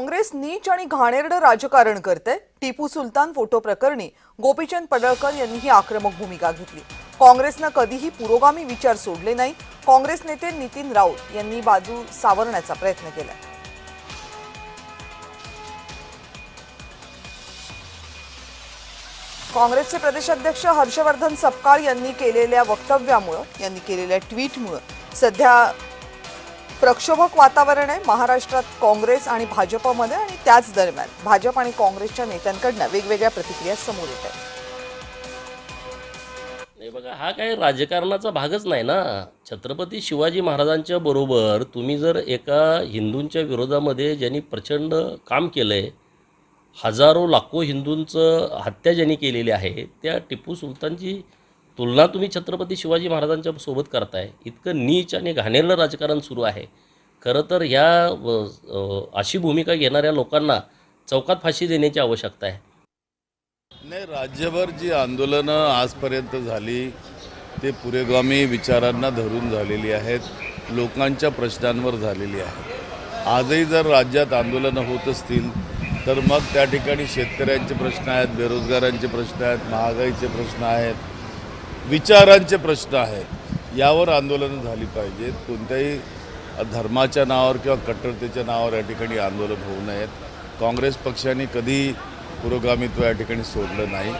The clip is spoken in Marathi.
काँग्रेस नीच आणि घाणेरडं राजकारण करते। टिपू सुलतान फोटो प्रकरणी गोपीचंद पडळकर यांनी ही आक्रमक भूमिका घेतली। काँग्रेसनं कधीही पुरोगामी विचार सोडले नाही। काँग्रेस नेते नितीन राऊत यांनी बाजू सावरण्याचा प्रयत्न केला। काँग्रेसचे प्रदेशाध्यक्ष हर्षवर्धन सपकाळ यांनी केलेल्या वक्तव्यामुळे ट्विटमुळे सध्या प्रक्षोभक वातावरण आहे महाराष्ट्रात काँग्रेस आणि भाजपमध्ये। आणि त्याच दरम्यान भाजप आणि काँग्रेसच्या नेत्यांकडून वेगवेगळ्या प्रतिक्रिया समोर येत आहेत। नाही बघा, हा काही राजकारणाचा भागच नाही ना। छत्रपती शिवाजी महाराजांच्या बरोबर तुम्ही जर एका हिंदूंच्या विरोधामध्ये ज्यांनी प्रचंड काम केलंय, हजारो लाखो हिंदूंचं हत्या ज्यांनी केलेली आहे, त्या टिपू सुलतानची तुलना तुम्ही छत्रपती शिवाजी महाराजांच्या सोबत करताय। इतकं नीच आणि घाणेरडं राजकारण सुरू आहे। खरं तर ह्या अशी भूमिका घेणाऱ्या लोकांना चौकात फाशी देण्याची आवश्यकता आहे। नाही, राज्यभर जी आंदोलनं आजपर्यंत झाली ते पुरोगामी विचारांना धरून झालेली आहेत, लोकांच्या प्रश्नांवर झालेली आहेत। आजही जर राज्यात आंदोलनं होत असतील तर मग त्या ठिकाणी शेतकऱ्यांचे प्रश्न आहेत, बेरोजगारांचे प्रश्न आहेत, महागाईचे प्रश्न आहेत, विचारांचे प्रश्न आहेत। यावर आंदोलनं झाली पाहिजेत। कोणत्याही धर्माच्या नावावर किंवा कट्टरतेच्या नावावर या ठिकाणी आंदोलन होऊ नयेत। काँग्रेस पक्षाने कधी पुरोगामित्व या ठिकाणी सोडलं नाही।